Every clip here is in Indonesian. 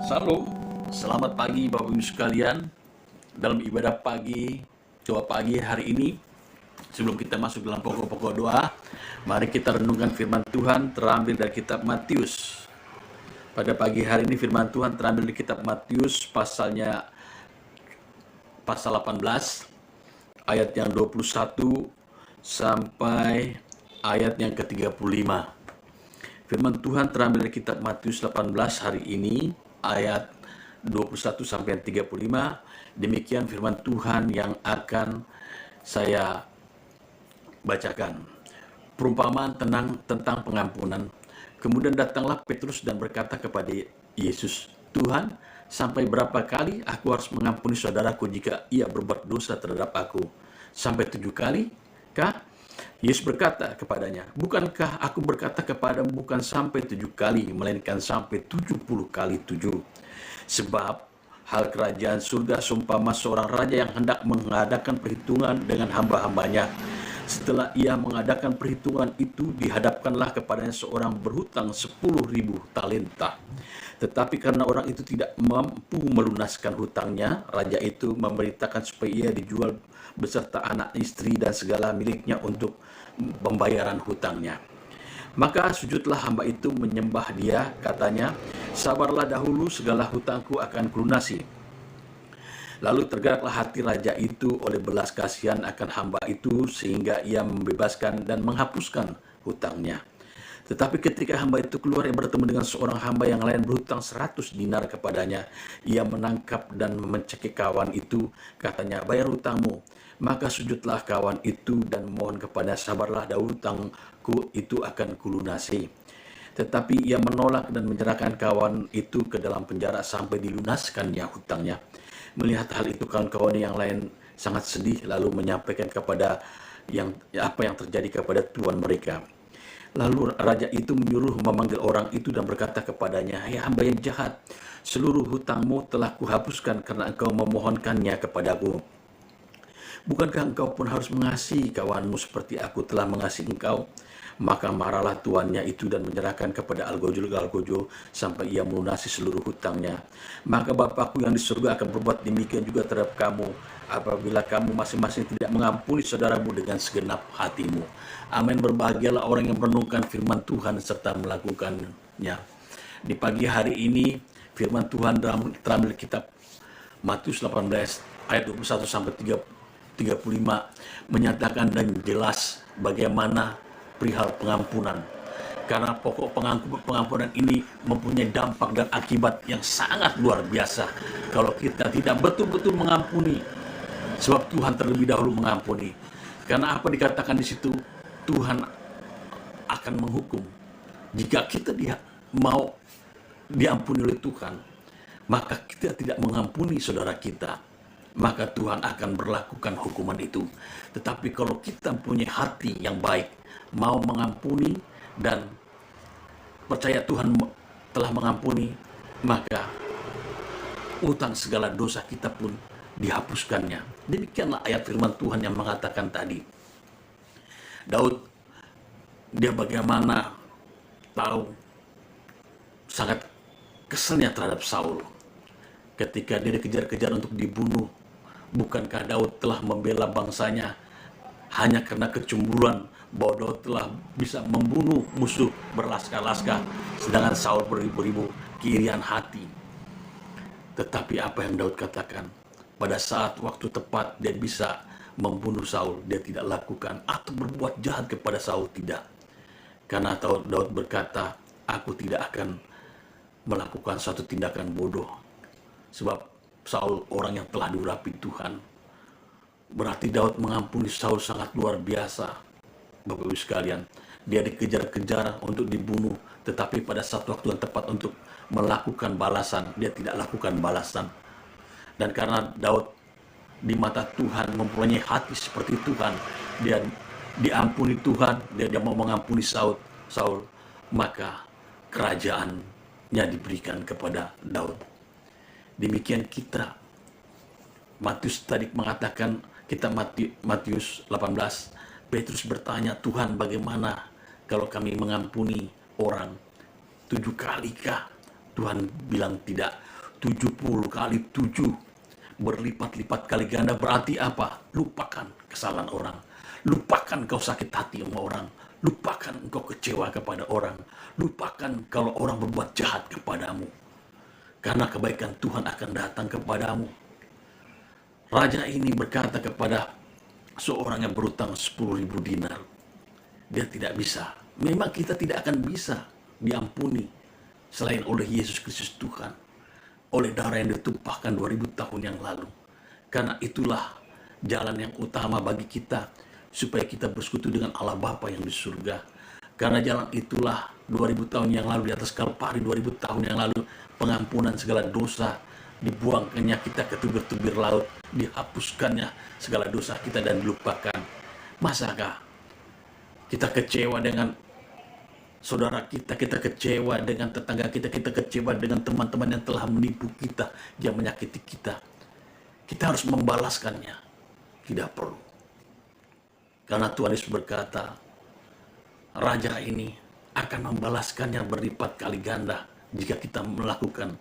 Salam, selamat pagi Bapak Ibu sekalian. Dalam ibadah pagi, doa pagi hari ini, sebelum kita masuk dalam pokok-pokok doa, mari kita renungkan firman Tuhan terambil dari kitab Matius. Pada pagi hari ini firman Tuhan terambil di kitab Matius pasal 18, ayat yang 21 sampai ayat yang ke-35. Firman Tuhan terambil dari kitab Matius 18 hari ini, ayat 21 sampai 35. Demikian firman Tuhan yang akan saya bacakan. Perumpamaan tentang pengampunan. Kemudian datanglah Petrus dan berkata kepada Yesus, "Tuhan, sampai berapa kali aku harus mengampuni saudaraku jika ia berbuat dosa terhadap aku? Sampai 7 kali kah?" Yesus berkata kepadanya, "Bukankah aku berkata kepadamu bukan sampai 7 kali, melainkan sampai 70 kali 7. Sebab hal kerajaan surga seumpama seorang raja yang hendak mengadakan perhitungan dengan hamba-hambanya. Setelah ia mengadakan perhitungan itu, dihadapkanlah kepadanya seorang berhutang 10.000 talenta. Tetapi karena orang itu tidak mampu melunaskan hutangnya, raja itu memerintahkan supaya ia dijual beserta anak istri dan segala miliknya untuk pembayaran hutangnya. Maka sujudlah hamba itu menyembah dia, katanya, 'Sabarlah dahulu, segala hutangku akan kulunasi.' Lalu tergeraklah hati raja itu oleh belas kasihan akan hamba itu, sehingga ia membebaskan dan menghapuskan hutangnya. Tetapi ketika hamba itu keluar, ia bertemu dengan seorang hamba yang lain berhutang 100 dinar kepadanya. Ia menangkap dan mencekik kawan itu, katanya, 'Bayar hutangmu.' Maka sujudlah kawan itu dan mohon kepada, 'Sabarlah dahulu, hutangku itu akan kulunasi.' Tetapi ia menolak dan menyerahkan kawan itu ke dalam penjara sampai dilunaskannya hutangnya. Melihat hal itu, kawan-kawan yang lain sangat sedih, lalu menyampaikan kepada apa yang terjadi kepada tuan mereka. Lalu raja itu menyuruh memanggil orang itu dan berkata kepadanya, 'Hai hamba yang jahat, seluruh hutangmu telah kuhapuskan karena engkau memohonkannya kepadaku. Bukankah engkau pun harus mengasihi kawanmu seperti aku telah mengasihi engkau?' Maka marahlah tuannya itu dan menyerahkan kepada algojo sampai ia melunasi seluruh hutangnya. Maka Bapakku yang di surga akan berbuat demikian juga terhadap kamu, apabila kamu masing-masing tidak mengampuni saudaramu dengan segenap hatimu." Amin. Berbahagialah orang yang merenungkan firman Tuhan serta melakukannya. Di pagi hari ini firman Tuhan terambil kitab Matius 18 ayat 21 sampai 35 menyatakan dan jelas bagaimana perihal pengampunan. Karena pokok pengampunan ini mempunyai dampak dan akibat yang sangat luar biasa kalau kita tidak betul-betul mengampuni. Sebab Tuhan terlebih dahulu mengampuni. Karena apa dikatakan di situ? Tuhan akan menghukum. Jika kita mau diampuni oleh Tuhan, maka kita tidak mengampuni saudara kita, maka Tuhan akan berlakukan hukuman itu. Tetapi kalau kita punya hati yang baik, mau mengampuni dan percaya Tuhan telah mengampuni, maka utang segala dosa kita pun dihapuskannya. Demikianlah ayat firman Tuhan yang mengatakan tadi. Daud, dia bagaimana tahu sangat keselnya terhadap Saul ketika dia dikejar-kejar untuk dibunuh. Bukankah Daud telah membela bangsanya hanya karena kecemburuan bahwa Daud telah bisa membunuh musuh berlaska-laska, sedangkan Saul beribu-ribu keirian hati. Tetapi apa yang Daud katakan? Pada saat waktu tepat dia bisa membunuh Saul, dia tidak lakukan, atau berbuat jahat kepada Saul, tidak. Karena Daud berkata, "Aku tidak akan melakukan suatu tindakan bodoh." Sebab Saul orang yang telah diurapi Tuhan. Berarti Daud mengampuni Saul sangat luar biasa. Bapak Ibu sekalian, dia dikejar-kejar untuk dibunuh, tetapi pada saat waktu yang tepat untuk melakukan balasan, dia tidak lakukan balasan. Dan karena Daud di mata Tuhan mempunyai hati seperti Tuhan, dia diampuni Tuhan, dia mau mengampuni Saul, maka kerajaannya diberikan kepada Daud. Demikian kita. Matius tadi mengatakan, kita Matius 18, Petrus bertanya, "Tuhan, bagaimana kalau kami mengampuni orang 7 kali kah?" Tuhan bilang tidak. 70 kali 7 berlipat-lipat kali ganda. Berarti apa? Lupakan kesalahan orang. Lupakan kau sakit hati sama orang. Lupakan engkau kecewa kepada orang. Lupakan kalau orang berbuat jahat kepadamu. Karena kebaikan Tuhan akan datang kepadamu. Raja ini berkata kepada seorang yang berutang 10.000 dinar. Dia tidak bisa. Memang kita tidak akan bisa diampuni selain oleh Yesus Kristus Tuhan. Oleh darah yang ditumpahkan 2000 tahun yang lalu. Karena itulah jalan yang utama bagi kita supaya kita bersekutu dengan Allah Bapa yang di surga. Karena jalan itulah 2000 tahun yang lalu di atas Kalvari, 2000 tahun yang lalu pengampunan segala dosa, dibuangkannya kita ke tubir-tubir laut, dihapuskannya segala dosa kita dan dilupakan. Masakah kita kecewa dengan saudara kita kecewa dengan tetangga kita kecewa dengan teman-teman yang telah menipu kita, yang menyakiti kita. Kita harus membalaskannya. Tidak perlu. Karena Tuhan Yesus berkata, Raja ini akan membalaskannya berlipat kali ganda jika kita melakukan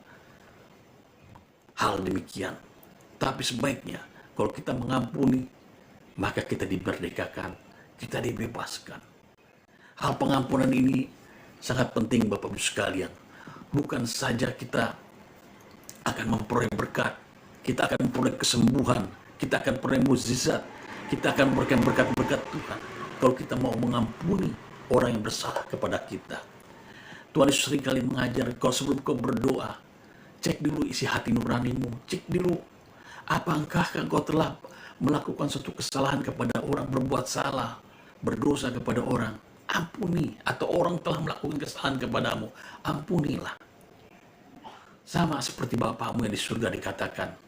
hal demikian. Tapi sebaiknya kalau kita mengampuni, maka kita dimerdekakan, kita dibebaskan. Hal pengampunan ini sangat penting Bapak Ibu sekalian. Bukan saja kita akan memperoleh berkat, kita akan memperoleh kesembuhan, kita akan memperoleh mukjizat, kita akan memberikan berkat-berkat Tuhan kalau kita mau mengampuni orang yang bersalah kepada kita. Tuhan Yesus seringkali mengajar, kalau sebelum kau berdoa, cek dulu isi hati nuranimu, cek dulu apakah kau telah melakukan suatu kesalahan kepada orang, berbuat salah, berdosa kepada orang, ampuni. Atau orang telah melakukan kesalahan kepadamu, ampunilah. Sama seperti Bapamu yang di surga dikatakan,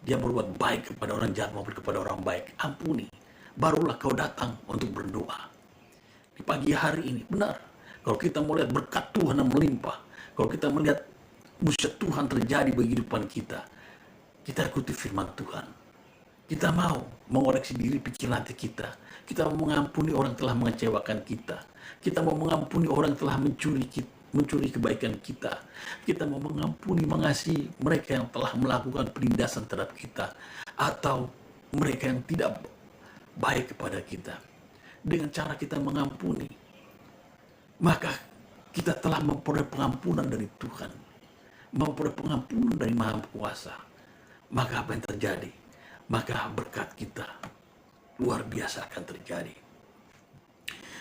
dia berbuat baik kepada orang jahat maupun kepada orang baik, ampuni. Barulah kau datang untuk berdoa. Di pagi hari ini, benar, kalau kita melihat berkat Tuhan yang melimpah, kalau kita melihat mujizat Tuhan terjadi bagi kehidupan kita, kita ikuti firman Tuhan. Kita mau mengoreksi diri pikiran hati kita. Kita mau mengampuni orang yang telah mengecewakan kita. Kita mau mengampuni orang yang telah mencuri kebaikan kita. Kita mau mengampuni, mengasihi mereka yang telah melakukan penindasan terhadap kita, atau mereka yang tidak baik kepada kita. Dengan cara kita mengampuni, maka kita telah memperoleh pengampunan dari Tuhan, memperoleh pengampunan dari Maha Kuasa. Maka apa yang terjadi? Maka berkat kita luar biasa akan terjadi.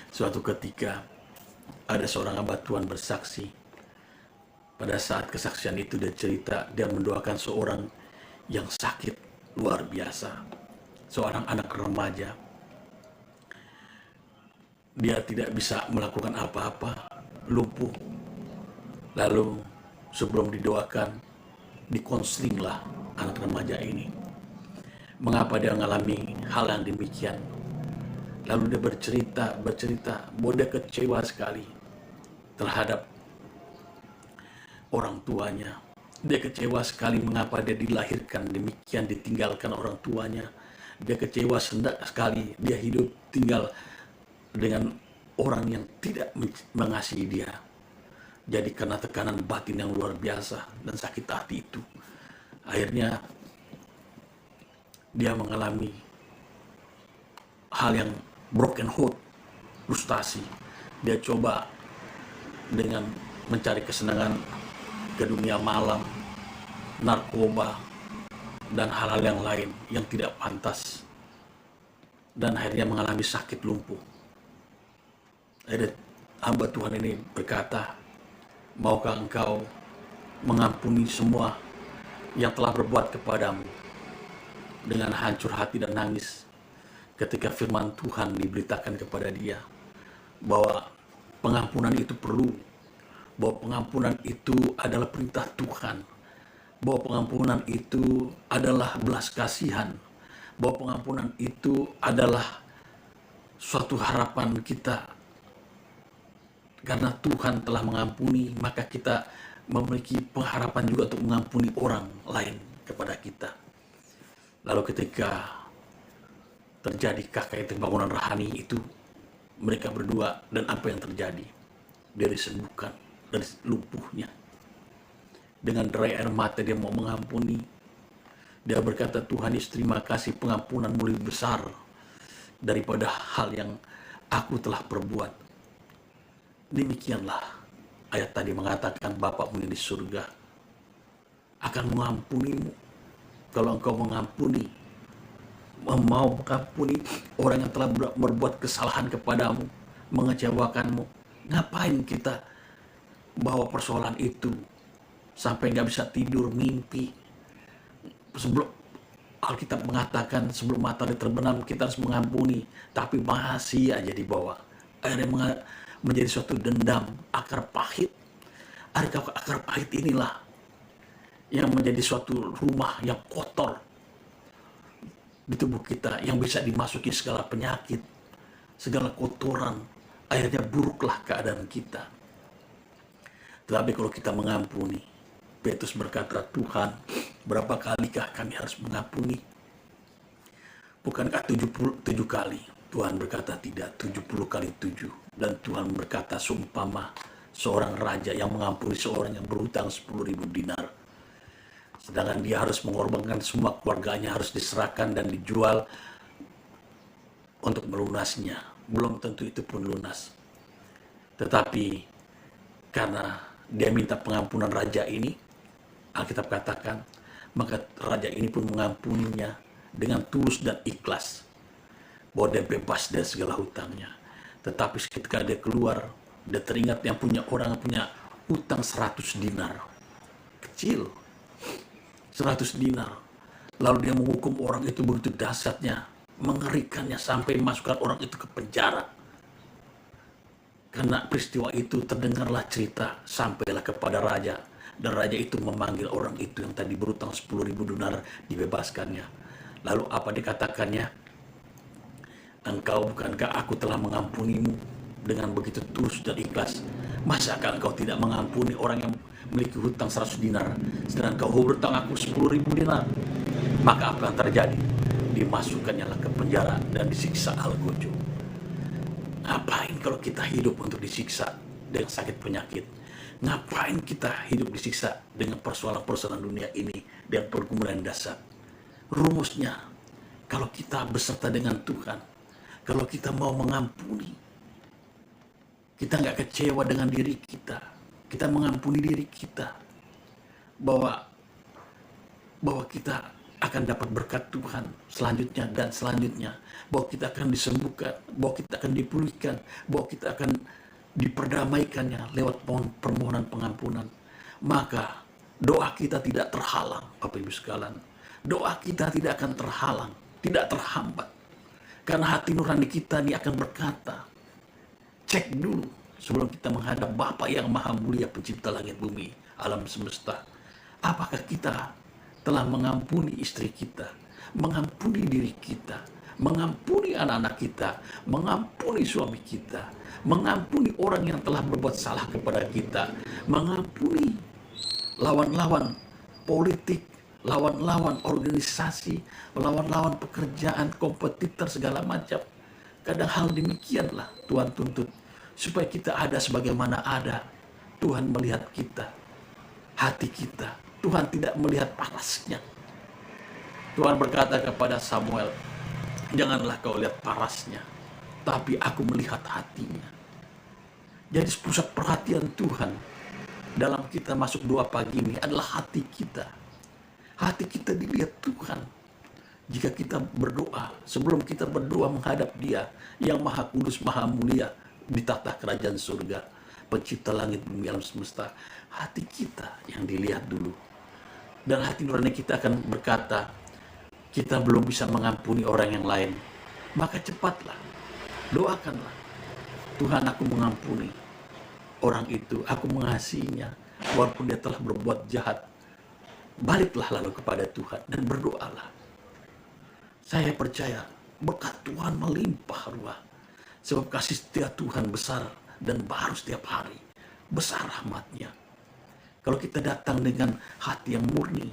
Suatu ketika ada seorang hamba Tuhan bersaksi. Pada saat kesaksian itu dia cerita, dia mendoakan seorang yang sakit luar biasa, seorang anak remaja. Dia tidak bisa melakukan apa-apa, lumpuh. Lalu sebelum didoakan, dikonselinglah anak remaja ini. Mengapa dia mengalami hal yang demikian? Lalu dia bercerita bahwa dia kecewa sekali terhadap orang tuanya. Dia kecewa sekali mengapa dia dilahirkan demikian, ditinggalkan orang tuanya. Dia kecewa sekali dia hidup tinggal dengan orang yang tidak mengasihi dia. Jadi karena tekanan batin yang luar biasa dan sakit hati itu, akhirnya dia mengalami hal yang broken heart, frustasi. Dia coba dengan mencari kesenangan ke dunia malam, narkoba, dan hal-hal yang lain yang tidak pantas. Dan akhirnya mengalami sakit lumpuh. Akhirnya hamba Tuhan ini berkata, maukah engkau mengampuni semua yang telah berbuat kepadamu? Dengan hancur hati dan nangis ketika firman Tuhan diberitakan kepada dia bahwa pengampunan itu perlu, bahwa pengampunan itu adalah perintah Tuhan, bahwa pengampunan itu adalah belas kasihan, bahwa pengampunan itu adalah suatu harapan kita. Karena Tuhan telah mengampuni, maka kita memiliki pengharapan juga untuk mengampuni orang lain kepada kita. Lalu ketika terjadi KKT bangunan rohani itu, mereka berdua, dan apa yang terjadi? Dia disembuhkan dari lumpuhnya. Dengan derai air mata dia mau mengampuni. Dia berkata, Tuhan Yesus, terima kasih, pengampunanmu lebih besar daripada hal yang aku telah perbuat. Demikianlah ayat tadi mengatakan Bapakmu yang di surga akan mengampunimu. Kalau engkau mengampuni, mau mengampuni orang yang telah berbuat kesalahan kepadamu, mengecewakanmu, ngapain kita bawa persoalan itu sampai nggak bisa tidur, mimpi? Sebelum Alkitab mengatakan sebelum matahari terbenam kita harus mengampuni, tapi masih aja dibawa. Akhirnya menjadi suatu dendam, akar pahit. Akar pahit inilah yang menjadi suatu rumah yang kotor di tubuh kita, yang bisa dimasuki segala penyakit, segala kotoran. Akhirnya buruklah keadaan kita. Tetapi kalau kita mengampuni, Petrus berkata, Tuhan, berapa kalikah kami harus mengampuni? Bukankah 77 kali? Tuhan berkata tidak, 70 kali 7. Dan Tuhan berkata, seumpama seorang raja yang mengampuni seorang yang berhutang 10.000 dinar. Sedangkan dia harus mengorbankan semua keluarganya, harus diserahkan dan dijual untuk melunasnya. Belum tentu itu pun lunas. Tetapi karena dia minta pengampunan raja ini, Alkitab katakan, maka raja ini pun mengampuninya dengan tulus dan ikhlas, bahwa dia bebas dari segala hutangnya. Tetapi ketika dia keluar, dia teringat yang punya orang yang punya hutang 100 dinar. Kecil, 100 dinar. Lalu dia menghukum orang itu begitu dahsyatnya, mengerikannya sampai masukkan orang itu ke penjara. Karena peristiwa itu terdengarlah cerita, sampailah kepada raja. Dan raja itu memanggil orang itu yang tadi berutang 10.000 dinar, dibebaskannya. Lalu apa dikatakannya? Bukankah aku telah mengampunimu dengan begitu tulus dan ikhlas? Masakah engkau tidak mengampuni orang yang memiliki hutang 100 dinar, sedangkan kau berutang aku 10.000 dinar? Maka apa yang terjadi? Dimasukkannya ke penjara dan disiksa algojo. Ngapain kalau kita hidup untuk disiksa dengan sakit penyakit? Ngapain kita hidup disiksa dengan persoalan-persoalan dunia ini dan pergumulan dasar? Rumusnya, kalau kita beserta dengan Tuhan, kalau kita mau mengampuni, kita nggak kecewa dengan diri kita, kita mengampuni diri kita, bahwa kita akan dapat berkat Tuhan selanjutnya dan selanjutnya, bahwa kita akan disembuhkan, bahwa kita akan dipulihkan, bahwa kita akan diperdamaikannya lewat permohonan pengampunan. Maka doa kita tidak terhalang, Bapak Ibu sekalian. Doa kita tidak akan terhalang, tidak terhambat. Karena hati nurani kita ini akan berkata, cek dulu sebelum kita menghadap Bapa yang Maha Mulia, pencipta langit bumi, alam semesta. Apakah kita telah mengampuni istri kita, mengampuni diri kita, mengampuni anak-anak kita, mengampuni suami kita, mengampuni orang yang telah berbuat salah kepada kita, mengampuni lawan-lawan politik, lawan-lawan organisasi, lawan-lawan pekerjaan, kompetitor segala macam. Kadang hal demikianlah Tuhan tuntut, supaya kita ada sebagaimana ada. Tuhan melihat kita, hati kita. Tuhan tidak melihat parasnya. Tuhan berkata kepada Samuel, janganlah kau lihat parasnya, tapi aku melihat hatinya. Jadi pusat perhatian Tuhan dalam kita masuk doa pagi ini adalah hati kita. Hati kita dilihat Tuhan. Jika kita berdoa, sebelum kita berdoa menghadap Dia yang Maha Kudus, Maha Mulia di tahta kerajaan surga, pencipta langit bumi alam semesta, hati kita yang dilihat dulu. Dan hati nurani kita akan berkata, kita belum bisa mengampuni orang yang lain, maka cepatlah, doakanlah, Tuhan, aku mengampuni orang itu, aku mengasihinya, walaupun dia telah berbuat jahat. Baliklah lalu kepada Tuhan dan berdoalah. Saya percaya berkat Tuhan melimpah ruah, sebab kasih setia Tuhan besar dan baru setiap hari, besar rahmatnya. Kalau kita datang dengan hati yang murni,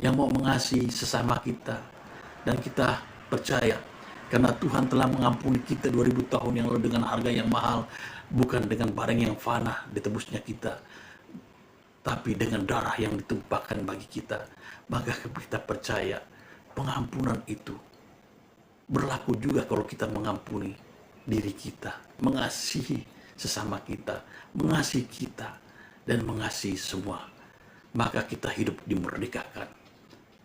yang mau mengasihi sesama kita, dan kita percaya karena Tuhan telah mengampuni kita 2000 tahun yang lalu dengan harga yang mahal, bukan dengan barang yang fana ditebusnya kita. tapi dengan darah yang ditumpahkan bagi kita, maka kita percaya pengampunan itu berlaku juga kalau kita mengampuni diri kita, mengasihi sesama kita, mengasihi kita, dan mengasihi semua. Maka kita hidup dimerdekakan.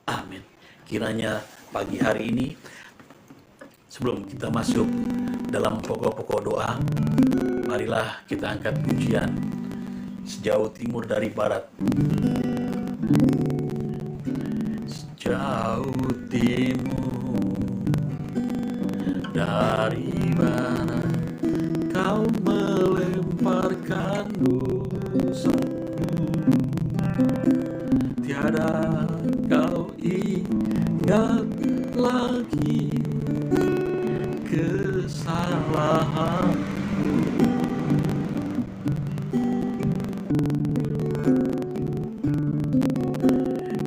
Amin. Kiranya pagi hari ini, sebelum kita masuk dalam pokok-pokok doa, marilah kita angkat pujian sejauh timur dari barat. Sejauh timur dari barat, kau melemparkan dosaku. Tiada kau ingat lagi kesalahan.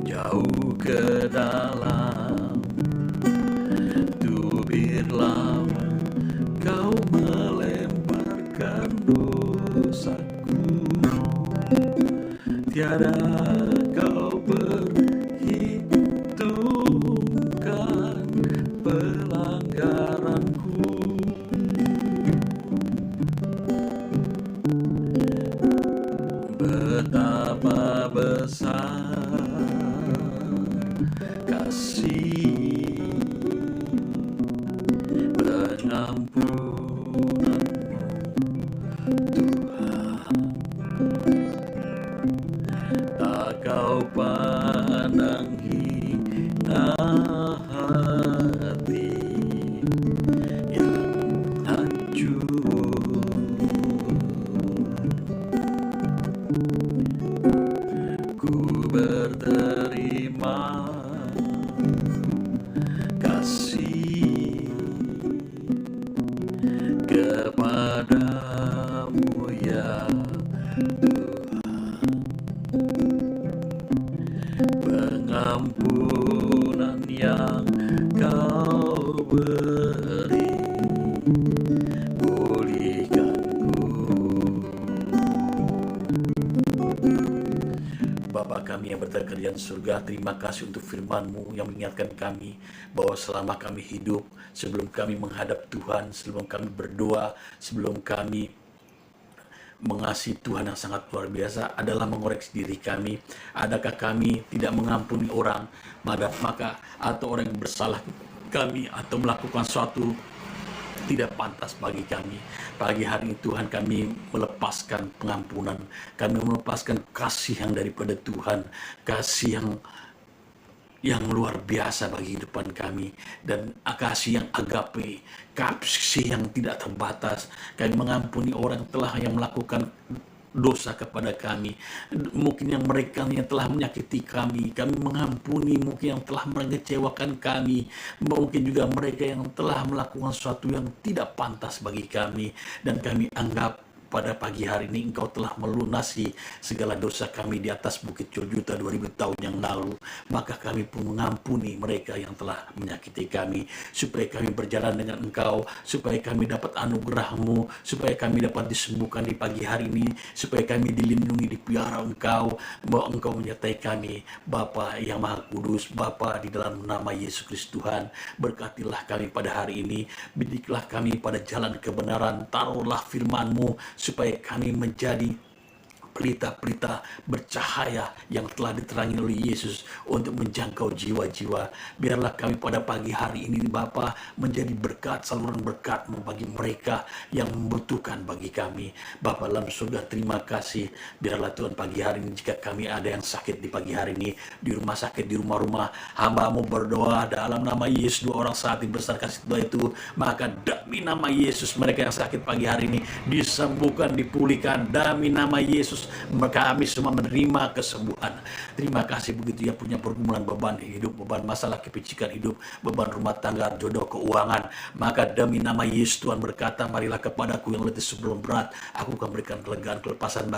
Jauh ke dalam tubir laut, kau melemparkan dosaku. Tiada kau perhitungkan pelanggaranku. Betapa besar kasih pengampunanmu, Tuhan. Tak kau pandang hina hati yang hancur. Ku berterima kasih kepadamu ya Tuhan. Pengampunan yang kau beri, pulihkanku. Bapa kami yang berada di surga, terima kasih untuk firman-Mu yang mengingatkan kami bahwa selama kami hidup, sebelum kami menghadap Tuhan, sebelum kami berdoa, sebelum kami mengasihi Tuhan yang sangat luar biasa adalah mengoreksi diri kami. Adakah kami tidak mengampuni orang, maka atau orang yang bersalah kami atau melakukan suatu tidak pantas bagi kami. Pagi hari ini Tuhan, kami melepaskan pengampunan, kami melepaskan kasih yang daripada Tuhan, kasih yang luar biasa bagi kehidupan kami, dan kasih yang agape, kasih yang tidak terbatas. Kami mengampuni orang telah yang melakukan dosa kepada kami, mungkin yang mereka yang telah menyakiti kami mengampuni, mungkin yang telah mengecewakan kami, mungkin juga mereka yang telah melakukan sesuatu yang tidak pantas bagi kami, dan kami anggap pada pagi hari ini Engkau telah melunasi segala dosa kami di atas Bukit Curjuta 2000 tahun yang lalu. Maka kami pun mengampuni mereka yang telah menyakiti kami, supaya kami berjalan dengan Engkau, supaya kami dapat anugerah-Mu, supaya kami dapat disembuhkan di pagi hari ini, supaya kami dilindungi, dipelihara Engkau, bahwa Engkau menyertai kami. Bapa yang Maha Kudus, Bapa, di dalam nama Yesus Kristus Tuhan, berkatilah kami pada hari ini, bidiklah kami pada jalan kebenaran, taruhlah firman-Mu supaya kami menjadi pelita-pelita bercahaya yang telah diterangi oleh Yesus untuk menjangkau jiwa-jiwa. Biarlah kami pada pagi hari ini Bapa menjadi berkat, saluran berkat-Mu bagi mereka yang membutuhkan bagi kami. Bapa dalam surga, terima kasih. Biarlah Tuhan pagi hari ini, jika kami ada yang sakit di pagi hari ini, di rumah sakit, di rumah-rumah, hamba-Mu berdoa dalam nama Yesus, 2 orang saat besar kasih doa itu, maka demi nama Yesus mereka yang sakit pagi hari ini disembuhkan, dipulihkan. Demi nama Yesus kami semua menerima kesembuhan. Terima kasih begitu ya, punya pergumulan beban hidup, beban masalah kepicikan hidup, beban rumah tangga, jodoh, keuangan. Maka demi nama Yesus Tuhan berkata, marilah kepadaku yang letih sebelum berat, aku akan berikan kelegaan, kelepasan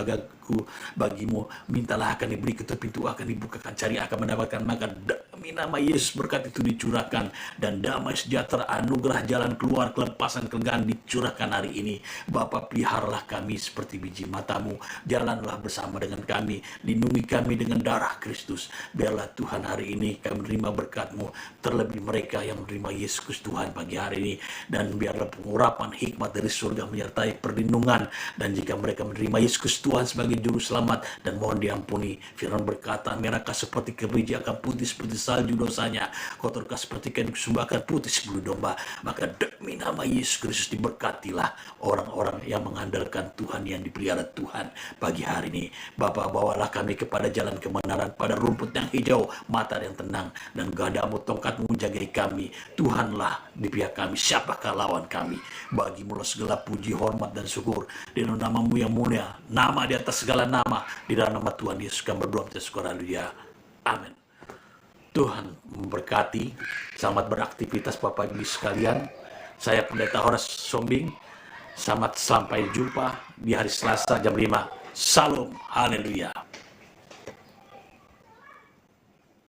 bagimu. Mintalah akan diberi, ketuk pintu akan dibukakan, cari akan mendapatkan. Maka demi nama Yesus berkat itu dicurahkan, dan damai sejahtera, anugerah, jalan keluar, kelepasan, kelegaan dicurahkan hari ini. Bapa, peliharalah kami seperti biji mata-Mu, jalan Jalanlah bersama dengan kami, lindungi kami dengan darah Kristus. Biarlah Tuhan hari ini kami menerima berkat-Mu, terlebih mereka yang menerima Yesus Tuhan pagi hari ini. Dan biarlah pengurapan hikmat dari surga menyertai perlindungan. Dan jika mereka menerima Yesus Tuhan sebagai juru selamat, dan mohon diampuni, firman berkata, merahkah seperti kebiji akan putih seperti salju dosanya, kotorkah seperti kain kusumbakan putih sebulu domba. Maka demi nama Yesus Kristus diberkatilah orang-orang yang mengandalkan Tuhan, yang dipelihara Tuhan pagi hari ini. Bapa, bawalah kami kepada jalan kebenaran, pada rumput yang hijau, mata yang tenang, dan gadamu tongkatmu menjagai kami. Tuhanlah di pihak kami, siapakah lawan kami? Bagimu segala puji, hormat, dan syukur di dalam namamu yang mulia, nama di atas segala nama, di dalam nama Tuhan Yesus kami berdoa dan syukur. Haleluya, amin. Tuhan memberkati. Selamat beraktivitas Bapak Ibu sekalian. Saya Pendeta Horas Sombing. Selamat sampai jumpa di hari Selasa jam 5. Salam, haleluya.